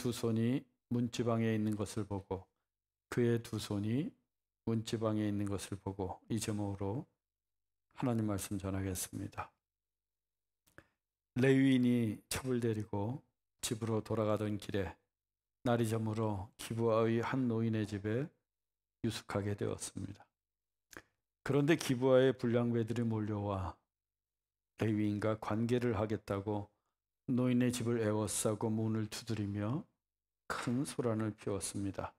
두 손이 문지방에 있는 것을 보고 그의 두 손이 문지방에 있는 것을 보고 이 제목으로 하나님 말씀 전하겠습니다. 레위인이 첩을 데리고 집으로 돌아가던 길에 날이 저물어 기브아의 한 노인의 집에 유숙하게 되었습니다. 그런데 기브아의 불량배들이 몰려와 레위인과 관계를 하겠다고 노인의 집을 에워싸고 문을 두드리며 큰 소란을 피웠습니다.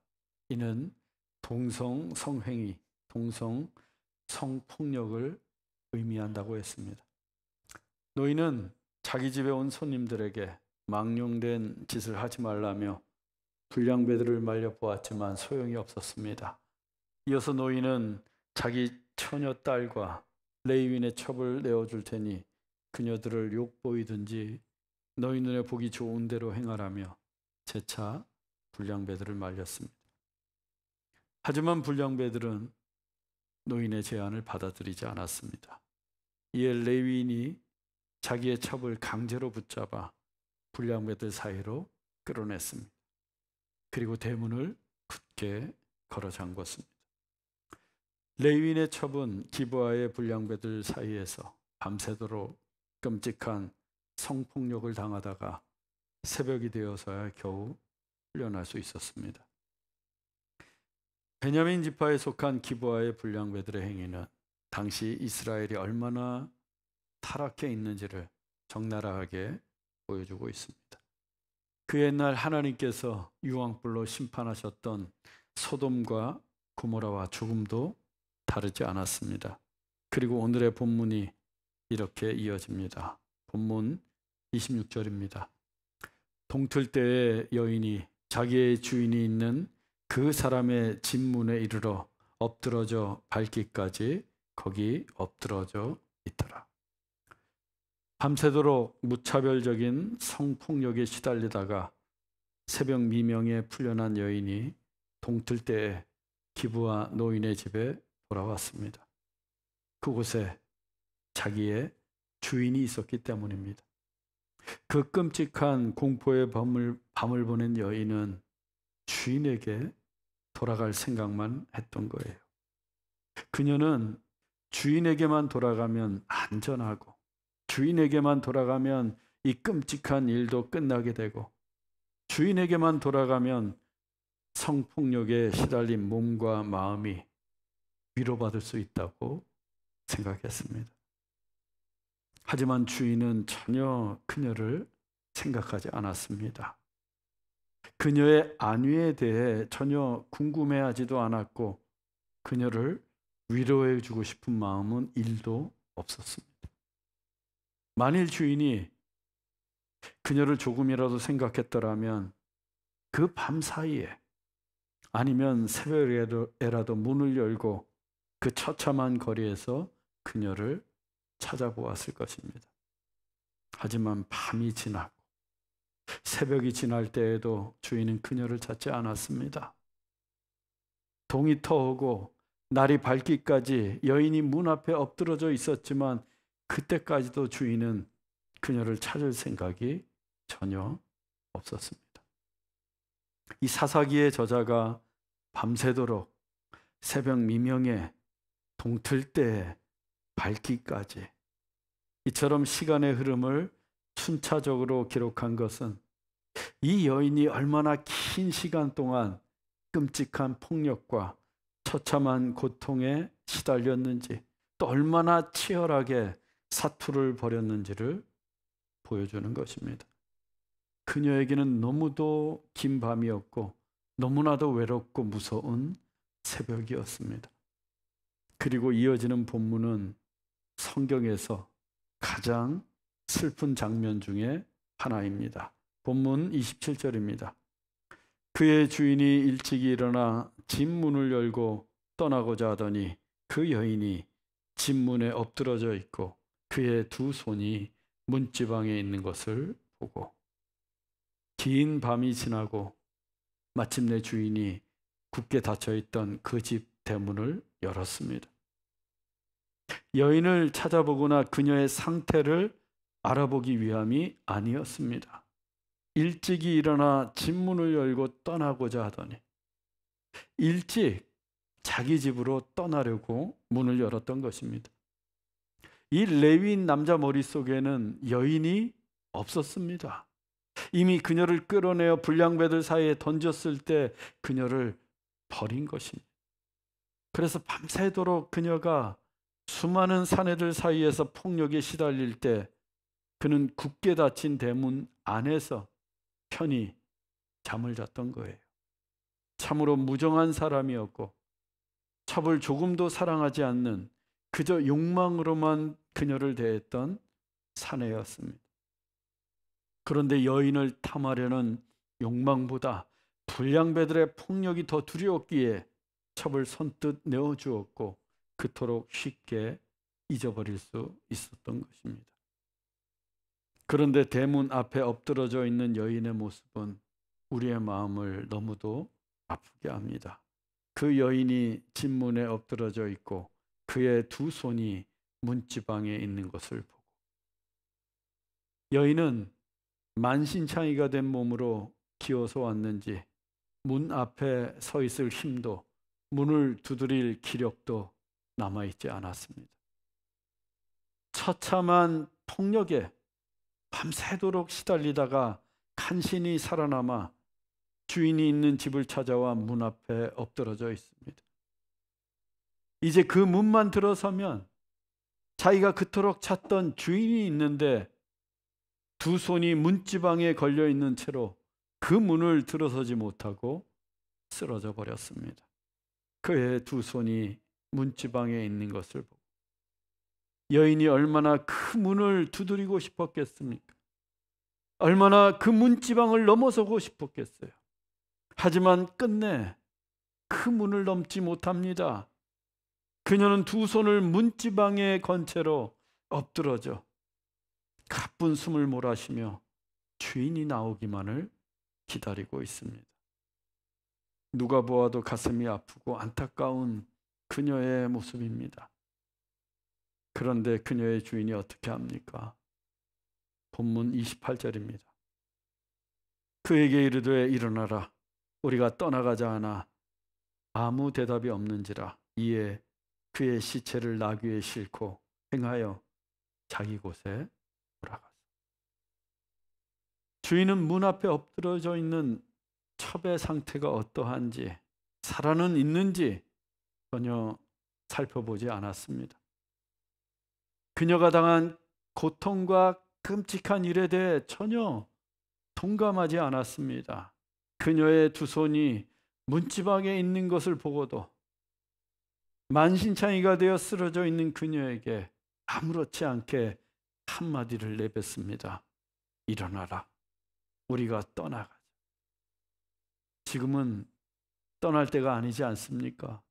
이는 동성 성행위, 동성 성폭력을 의미한다고 했습니다. 노인은 자기 집에 온 손님들에게 망령된 짓을 하지 말라며 불량배들을 말려 보았지만 소용이 없었습니다. 이어서 노인은 자기 처녀 딸과 레위인의 첩을 내어줄 테니 그녀들을 욕보이든지 너희 눈에 보기 좋은 대로 행하라며 재차 불량배들을 말렸습니다. 하지만 불량배들은 노인의 제안을 받아들이지 않았습니다. 이에 레위인이 자기의 첩을 강제로 붙잡아 불량배들 사이로 끌어냈습니다. 그리고 대문을 굳게 걸어 잠궜습니다. 레위인의 첩은 기브아의 불량배들 사이에서 밤새도록 끔찍한 성폭력을 당하다가 새벽이 되어서야 겨우 풀려날 수 있었습니다. 베냐민 지파에 속한 기브아의 불량배들의 행위는 당시 이스라엘이 얼마나 타락해 있는지를 적나라하게 보여주고 있습니다. 그 옛날 하나님께서 유황불로 심판하셨던 소돔과 고모라와 조금도 다르지 않았습니다. 그리고 오늘의 본문이 이렇게 이어집니다. 본문 26절입니다. 동틀 때의 여인이 자기의 주인이 있는 그 사람의 집 문에 이르러 엎드러져 밟기까지 거기 엎드러져 있더라. 밤새도록 무차별적인 성폭력에 시달리다가 새벽 미명에 풀려난 여인이 동틀 때에 기브아 노인의 집에 돌아왔습니다. 그곳에 자기의 주인이 있었기 때문입니다. 그 끔찍한 공포의 밤을 보낸 여인은 주인에게 돌아갈 생각만 했던 거예요. 그녀는 주인에게만 돌아가면 안전하고 주인에게만 돌아가면 이 끔찍한 일도 끝나게 되고 주인에게만 돌아가면 성폭력에 시달린 몸과 마음이 위로받을 수 있다고 생각했습니다. 하지만 주인은 전혀 그녀를 생각하지 않았습니다. 그녀의 안위에 대해 전혀 궁금해하지도 않았고 그녀를 위로해 주고 싶은 마음은 1도 없었습니다. 만일 주인이 그녀를 조금이라도 생각했더라면 그 밤 사이에 아니면 새벽에라도 문을 열고 그 처참한 거리에서 그녀를 찾아보았을 것입니다. 하지만 밤이 지나고 새벽이 지날 때에도 주인은 그녀를 찾지 않았습니다. 동이 터오고 날이 밝기까지 여인이 문 앞에 엎드러져 있었지만 그때까지도 주인은 그녀를 찾을 생각이 전혀 없었습니다. 이 사사기의 저자가 밤새도록 새벽 미명에 동틀 때에 밝기까지 이처럼 시간의 흐름을 순차적으로 기록한 것은 이 여인이 얼마나 긴 시간 동안 끔찍한 폭력과 처참한 고통에 시달렸는지 또 얼마나 치열하게 사투를 벌였는지를 보여주는 것입니다. 그녀에게는 너무도 긴 밤이었고 너무나도 외롭고 무서운 새벽이었습니다. 그리고 이어지는 본문은 성경에서 가장 슬픈 장면 중에 하나입니다. 본문 27절입니다. 그의 주인이 일찍이 일어나 집 문을 열고 떠나고자 하더니 그 여인이 집 문에 엎드러져 있고 그의 두 손이 문지방에 있는 것을 보고 긴 밤이 지나고 마침내 주인이 굳게 닫혀있던 그 집 대문을 열었습니다. 여인을 찾아보거나 그녀의 상태를 알아보기 위함이 아니었습니다. 일찍이 일어나 집 문을 열고 떠나고자 하더니 일찍 자기 집으로 떠나려고 문을 열었던 것입니다. 이 레위인 남자 머릿속에는 여인이 없었습니다. 이미 그녀를 끌어내어 불량배들 사이에 던졌을 때 그녀를 버린 것입니다. 그래서 밤새도록 그녀가 수많은 사내들 사이에서 폭력에 시달릴 때 그는 굳게 닫힌 대문 안에서 편히 잠을 잤던 거예요. 참으로 무정한 사람이었고 첩을 조금도 사랑하지 않는 그저 욕망으로만 그녀를 대했던 사내였습니다. 그런데 여인을 탐하려는 욕망보다 불량배들의 폭력이 더 두려웠기에 첩을 선뜻 내어주었고 그토록 쉽게 잊어버릴 수 있었던 것입니다. 그런데 대문 앞에 엎드러져 있는 여인의 모습은 우리의 마음을 너무도 아프게 합니다. 그 여인이 집문에 엎드러져 있고 그의 두 손이 문지방에 있는 것을 보고 여인은 만신창이가 된 몸으로 기어서 왔는지 문 앞에 서 있을 힘도 문을 두드릴 기력도 남아있지 않았습니다. 처참한 폭력에 밤새도록 시달리다가 간신히 살아남아 주인이 있는 집을 찾아와 문 앞에 엎드러져 있습니다. 이제 그 문만 들어서면 자기가 그토록 찾던 주인이 있는데 두 손이 문지방에 걸려 있는 채로 그 문을 들어서지 못하고 쓰러져 버렸습니다. 그의 두 손이 문지방에 있는 것을 보고 여인이 얼마나 그 문을 두드리고 싶었겠습니까? 얼마나 그 문지방을 넘어서고 싶었겠어요. 하지만 끝내 그 문을 넘지 못합니다. 그녀는 두 손을 문지방에 건 채로 엎드러져 가쁜 숨을 몰아쉬며 주인이 나오기만을 기다리고 있습니다. 누가 보아도 가슴이 아프고 안타까운 그녀의 모습입니다. 그런데 그녀의 주인이 어떻게 합니까? 본문 28절입니다. 그에게 이르되 일어나라 우리가 떠나가자 하나 아무 대답이 없는지라 이에 그의 시체를 나귀에 싣고 행하여 자기 곳에 돌아갔어. 주인은 문 앞에 엎드러져 있는 첩의 상태가 어떠한지 살아는 있는지 전혀 살펴보지 않았습니다. 그녀가 당한 고통과 끔찍한 일에 대해 전혀 동감하지 않았습니다. 그녀의 두 손이 문지방에 있는 것을 보고도 만신창이가 되어 쓰러져 있는 그녀에게 아무렇지 않게 한마디를 내뱉습니다. 일어나라. 우리가 떠나가자. 지금은 떠날 때가 아니지 않습니까?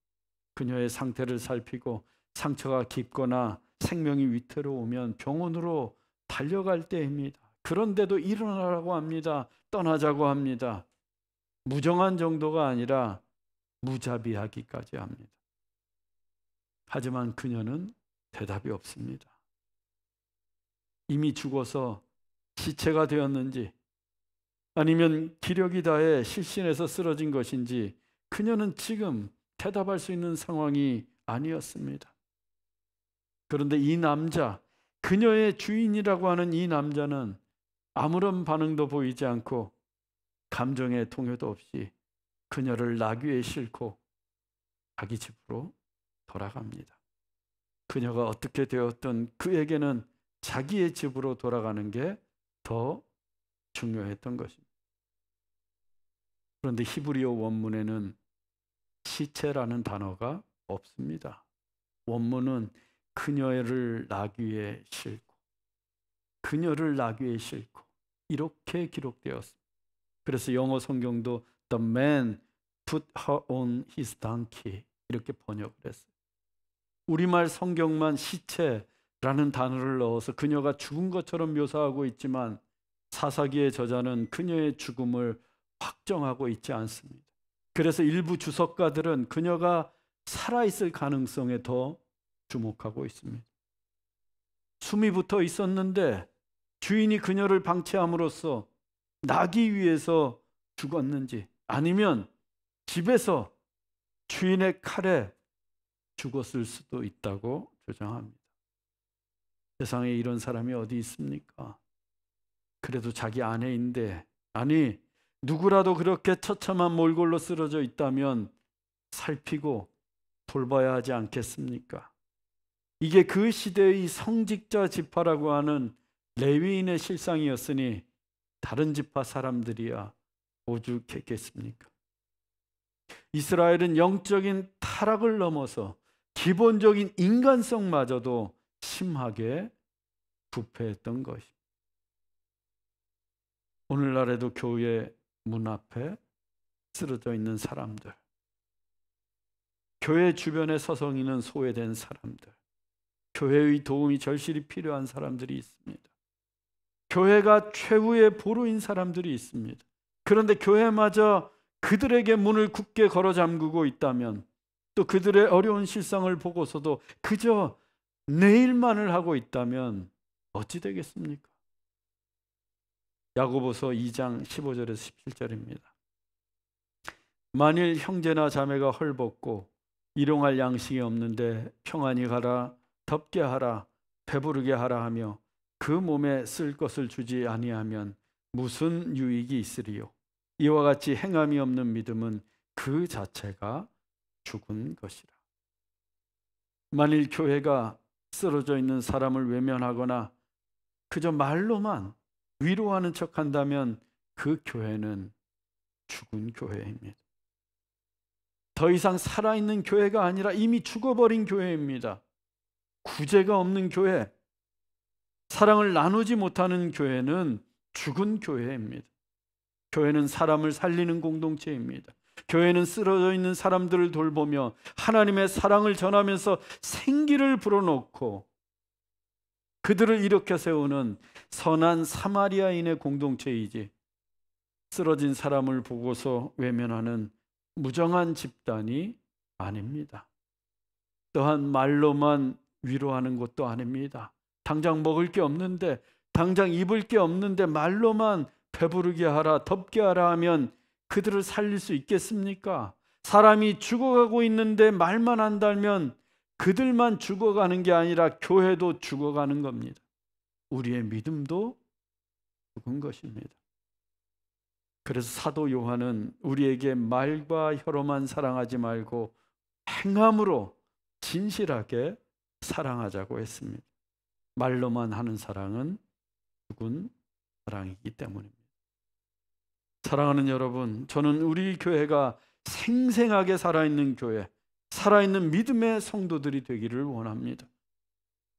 그녀의 상태를 살피고 상처가 깊거나 생명이 위태로우면 병원으로 달려갈 때입니다. 그런데도 일어나라고 합니다. 떠나자고 합니다. 무정한 정도가 아니라 무자비하기까지 합니다. 하지만 그녀는 대답이 없습니다. 이미 죽어서 시체가 되었는지 아니면 기력이 다해 실신해서 쓰러진 것인지 그녀는 지금 대답할 수 있는 상황이 아니었습니다. 그런데 이 남자, 그녀의 주인이라고 하는 이 남자는 아무런 반응도 보이지 않고 감정의 동요도 없이 그녀를 나귀에 싣고 자기 집으로 돌아갑니다. 그녀가 어떻게 되었든 그에게는 자기의 집으로 돌아가는 게 더 중요했던 것입니다. 그런데 히브리어 원문에는 시체라는 단어가 없습니다. 원문은 그녀를 나귀에 싣고 그녀를 나귀에 싣고 이렇게 기록되었습니다. 그래서 영어 성경도 The man put her on his donkey 이렇게 번역을 했어요. 우리말 성경만 시체라는 단어를 넣어서 그녀가 죽은 것처럼 묘사하고 있지만 사사기의 저자는 그녀의 죽음을 확정하고 있지 않습니다. 그래서 일부 주석가들은 그녀가 살아있을 가능성에 더 주목하고 있습니다. 숨이 붙어 있었는데 주인이 그녀를 방치함으로써 나기 위해서 죽었는지, 아니면 집에서 주인의 칼에 죽었을 수도 있다고 주장합니다. 세상에 이런 사람이 어디 있습니까? 그래도 자기 아내인데, 아니 누구라도 그렇게 처참한 몰골로 쓰러져 있다면 살피고 돌봐야 하지 않겠습니까? 이게 그 시대의 성직자 지파라고 하는 레위인의 실상이었으니 다른 지파 사람들이야 오죽했겠습니까? 이스라엘은 영적인 타락을 넘어서 기본적인 인간성마저도 심하게 부패했던 것입니다. 오늘날에도 교회 문 앞에 쓰러져 있는 사람들, 교회 주변에 서성이는 소외된 사람들, 교회의 도움이 절실히 필요한 사람들이 있습니다. 교회가 최후의 보루인 사람들이 있습니다. 그런데 교회마저 그들에게 문을 굳게 걸어 잠그고 있다면, 또 그들의 어려운 실상을 보고서도 그저 내일만을 하고 있다면 어찌 되겠습니까? 야고보서 2장 15절에서 17절입니다. 만일 형제나 자매가 헐벗고 일용할 양식이 없는데 평안히 가라, 덥게 하라, 배부르게 하라 하며 그 몸에 쓸 것을 주지 아니하면 무슨 유익이 있으리요? 이와 같이 행함이 없는 믿음은 그 자체가 죽은 것이라. 만일 교회가 쓰러져 있는 사람을 외면하거나 그저 말로만 위로하는 척한다면 그 교회는 죽은 교회입니다. 더 이상 살아있는 교회가 아니라 이미 죽어버린 교회입니다. 구제가 없는 교회, 사랑을 나누지 못하는 교회는 죽은 교회입니다. 교회는 사람을 살리는 공동체입니다. 교회는 쓰러져 있는 사람들을 돌보며 하나님의 사랑을 전하면서 생기를 불어넣고 그들을 일으켜 세우는 선한 사마리아인의 공동체이지, 쓰러진 사람을 보고서 외면하는 무정한 집단이 아닙니다. 또한 말로만 위로하는 것도 아닙니다. 당장 먹을 게 없는데, 당장 입을 게 없는데 말로만 배부르게 하라, 덥게 하라 하면 그들을 살릴 수 있겠습니까? 사람이 죽어가고 있는데 말만 한다면 그들만 죽어가는 게 아니라 교회도 죽어가는 겁니다. 우리의 믿음도 죽은 것입니다. 그래서 사도 요한은 우리에게 말과 혀로만 사랑하지 말고 행함으로 진실하게 사랑하자고 했습니다. 말로만 하는 사랑은 죽은 사랑이기 때문입니다. 사랑하는 여러분, 저는 우리 교회가 생생하게 살아있는 교회, 살아있는 믿음의 성도들이 되기를 원합니다.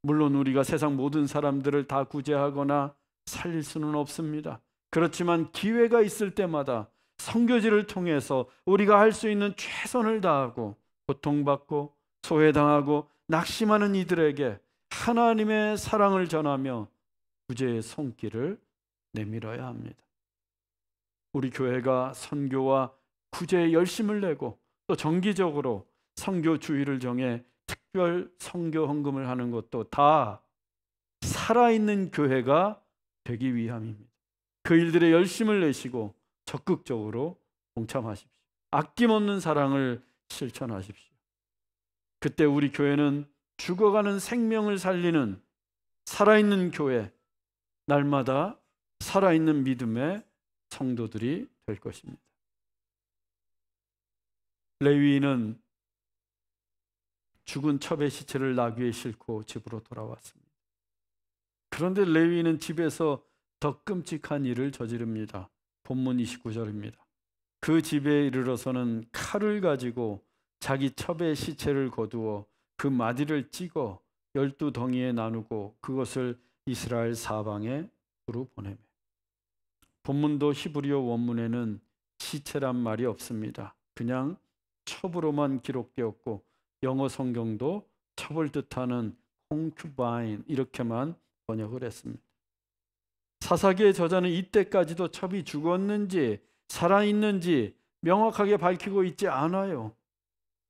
물론 우리가 세상 모든 사람들을 다 구제하거나 살릴 수는 없습니다. 그렇지만 기회가 있을 때마다 선교지를 통해서 우리가 할 수 있는 최선을 다하고 고통받고 소외당하고 낙심하는 이들에게 하나님의 사랑을 전하며 구제의 손길을 내밀어야 합니다. 우리 교회가 선교와 구제에 열심을 내고 또 정기적으로 선교 주일을 정해 특별 선교 헌금을 하는 것도 다 살아있는 교회가 되기 위함입니다. 그 일들에 열심을 내시고 적극적으로 동참하십시오. 아낌없는 사랑을 실천하십시오. 그때 우리 교회는 죽어가는 생명을 살리는 살아있는 교회, 날마다 살아있는 믿음의 성도들이 될 것입니다. 레위인은 죽은 첩의 시체를 나귀에 싣고 집으로 돌아왔습니다. 그런데 레위인은 집에서 더 끔찍한 일을 저지릅니다. 본문 29절입니다. 그 집에 이르러서는 칼을 가지고 자기 첩의 시체를 거두어 그 마디를 찍어 12덩이에 나누고 그것을 이스라엘 사방에 두루 보내매. 본문도 히브리어 원문에는 시체란 말이 없습니다. 그냥 첩으로만 기록되었고 영어 성경도 첩을 뜻하는 concubine 이렇게만 번역을 했습니다. 사사기의 저자는 이때까지도 첩이 죽었는지 살아있는지 명확하게 밝히고 있지 않아요.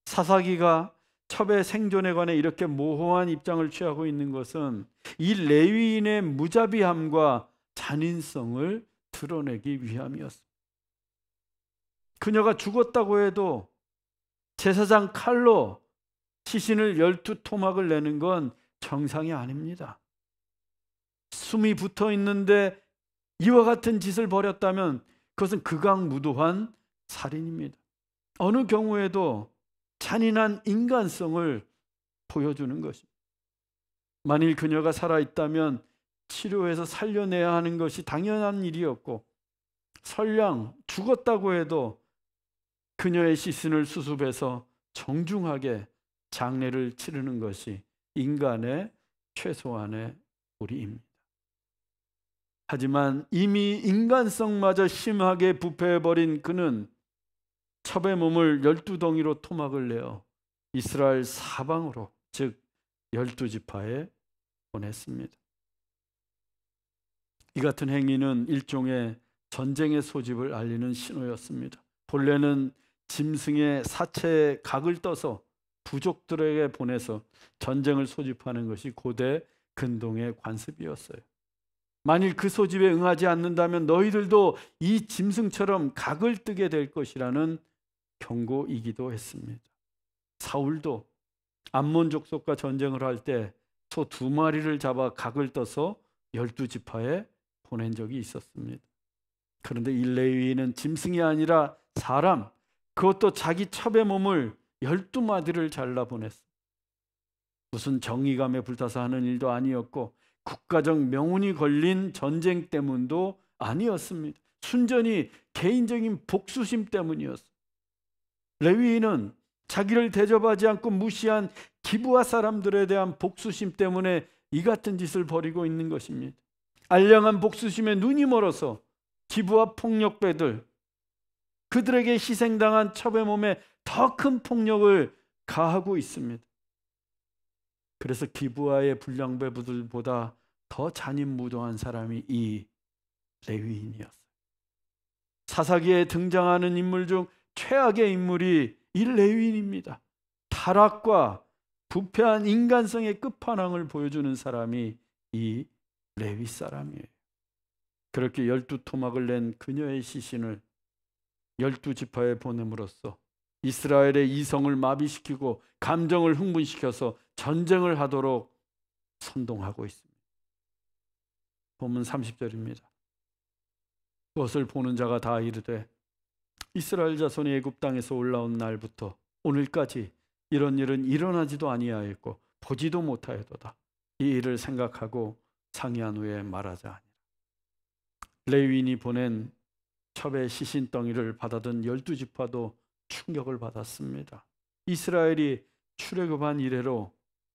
사사기가 첩의 생존에 관해 이렇게 모호한 입장을 취하고 있는 것은 이 레위인의 무자비함과 잔인성을 드러내기 위함이었습니다. 그녀가 죽었다고 해도 제사장 칼로 시신을 12토막을 내는 건 정상이 아닙니다. 숨이 붙어 있는데 이와 같은 짓을 벌였다면 그것은 극악무도한 살인입니다. 어느 경우에도 잔인한 인간성을 보여주는 것입니다. 만일 그녀가 살아있다면 치료해서 살려내야 하는 것이 당연한 일이었고, 설령 죽었다고 해도 그녀의 시신을 수습해서 정중하게 장례를 치르는 것이 인간의 최소한의 도리입니다. 하지만 이미 인간성마저 심하게 부패해버린 그는 첩의 몸을 12덩이로 토막을 내어 이스라엘 사방으로, 즉 12지파에 보냈습니다. 이 같은 행위는 일종의 전쟁의 소집을 알리는 신호였습니다. 본래는 짐승의 사체에 각을 떠서 부족들에게 보내서 전쟁을 소집하는 것이 고대 근동의 관습이었어요. 만일 그 소집에 응하지 않는다면 너희들도 이 짐승처럼 각을 뜨게 될 것이라는 경고이기도 했습니다. 사울도 암몬 족속과 전쟁을 할 때 소 2마리를 잡아 각을 떠서 12지파에 보낸 적이 있었습니다. 그런데 이 레위인은 짐승이 아니라 사람, 그것도 자기 첩의 몸을 12마디를 잘라보냈습니다. 무슨 정의감에 불타서 하는 일도 아니었고 국가적 명운이 걸린 전쟁 때문도 아니었습니다. 순전히 개인적인 복수심 때문이었습니다. 레위인은 자기를 대접하지 않고 무시한 기브아 사람들에 대한 복수심 때문에 이 같은 짓을 벌이고 있는 것입니다. 알량한 복수심에 눈이 멀어서 기브아 폭력배들, 그들에게 희생당한 첩의 몸에 더 큰 폭력을 가하고 있습니다. 그래서 기브아의 불량배들보다 더 잔인무도한 사람이 이 레위인이었어요. 사사기에 등장하는 인물 중 최악의 인물이 이 레위인입니다. 타락과 부패한 인간성의 끝판왕을 보여주는 사람이 이 레위 사람이에요. 그렇게 12토막을 낸 그녀의 시신을 12지파에 보냄으로써 이스라엘의 이성을 마비시키고 감정을 흥분시켜서 전쟁을 하도록 선동하고 있습니다. 본문 30절입니다. 그것을 보는 자가 다 이르되 이스라엘 자손이 애굽 땅에서 올라온 날부터 오늘까지 이런 일은 일어나지도 아니하였고 보지도 못하였도다. 이 일을 생각하고 상의한 후에 말하자 하니라. 레위인이 보낸 첩의 시신덩이를 받아든 12지파도 충격을 받았습니다. 이스라엘이 출애굽한 이래로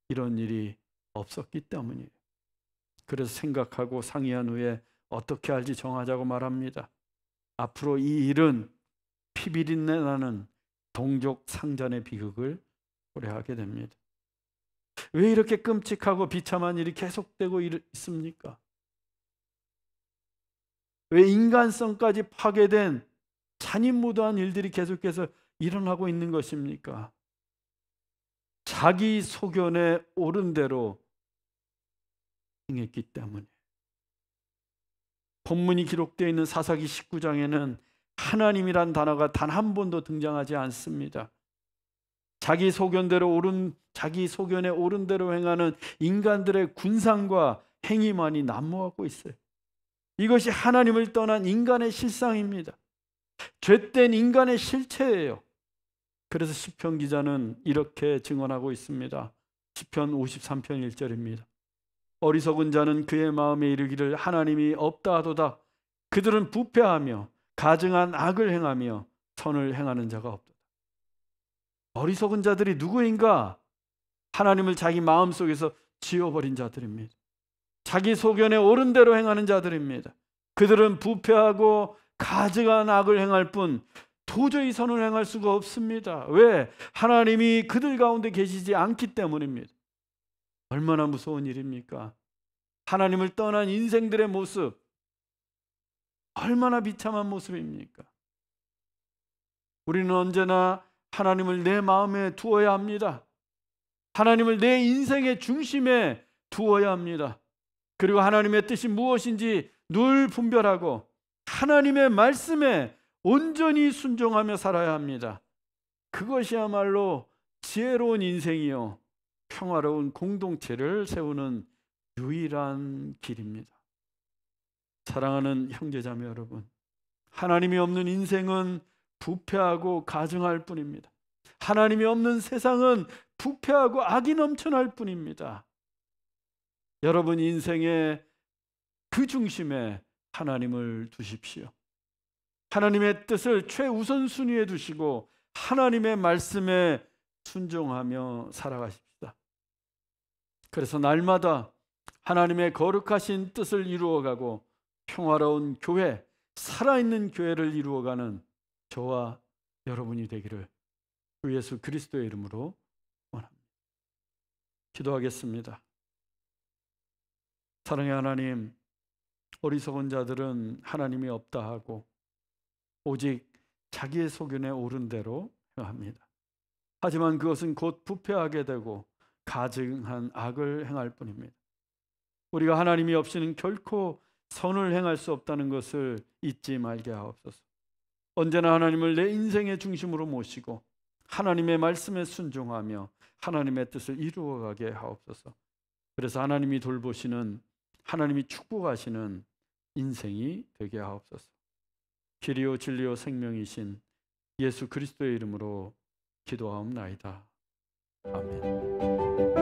이런 일이 없었기 때문이에요. 그래서 생각하고 상의한 후에 어떻게 할지 정하자고 말합니다. 앞으로 이 일은 피비린내 나는 동족 상잔의 비극을 초래하게 됩니다. 왜 이렇게 끔찍하고 비참한 일이 계속되고 있습니까? 왜 인간성까지 파괴된 잔인무도한 일들이 계속해서 일어나고 있는 것입니까? 자기 소견에 옳은 대로 행했기 때문에. 본문이 기록되어 있는 사사기 19장에는 하나님이란 단어가 단 한 번도 등장하지 않습니다. 자기 소견에 옳은 대로 행하는 인간들의 군상과 행위만이 난무하고 있어요. 이것이 하나님을 떠난 인간의 실상입니다. 죄된 인간의 실체예요. 그래서 시편 기자는 이렇게 증언하고 있습니다. 시편 53편 1절입니다. 어리석은 자는 그의 마음에 이르기를 하나님이 없다 하도다. 그들은 부패하며 가증한 악을 행하며 선을 행하는 자가 없도다. 어리석은 자들이 누구인가? 하나님을 자기 마음속에서 지워버린 자들입니다. 자기 소견에 옳은 대로 행하는 자들입니다. 그들은 부패하고 가증한 악을 행할 뿐 도저히 선을 행할 수가 없습니다. 왜? 하나님이 그들 가운데 계시지 않기 때문입니다. 얼마나 무서운 일입니까? 하나님을 떠난 인생들의 모습, 얼마나 비참한 모습입니까? 우리는 언제나 하나님을 내 마음에 두어야 합니다. 하나님을 내 인생의 중심에 두어야 합니다. 그리고 하나님의 뜻이 무엇인지 늘 분별하고 하나님의 말씀에 온전히 순종하며 살아야 합니다. 그것이야말로 지혜로운 인생이요 평화로운 공동체를 세우는 유일한 길입니다. 사랑하는 형제자매 여러분, 하나님이 없는 인생은 부패하고 가증할 뿐입니다. 하나님이 없는 세상은 부패하고 악이 넘쳐날 뿐입니다. 여러분 인생의 그 중심에 하나님을 두십시오. 하나님의 뜻을 최우선순위에 두시고 하나님의 말씀에 순종하며 살아가십시다. 그래서 날마다 하나님의 거룩하신 뜻을 이루어가고 평화로운 교회, 살아있는 교회를 이루어가는 저와 여러분이 되기를 주 예수 그리스도의 이름으로 원합니다. 기도하겠습니다. 사랑의 하나님, 어리석은 자들은 하나님이 없다 하고 오직 자기의 소견에 옳은 대로 행합니다. 하지만 그것은 곧 부패하게 되고 가증한 악을 행할 뿐입니다. 우리가 하나님이 없이는 결코 선을 행할 수 없다는 것을 잊지 말게 하옵소서. 언제나 하나님을 내 인생의 중심으로 모시고 하나님의 말씀에 순종하며 하나님의 뜻을 이루어가게 하옵소서. 그래서 하나님이 돌보시는, 하나님이 축복하시는 인생이 되게 하옵소서. 길이요 진리요 생명이신 예수 그리스도의 이름으로 기도하옵나이다. 아멘.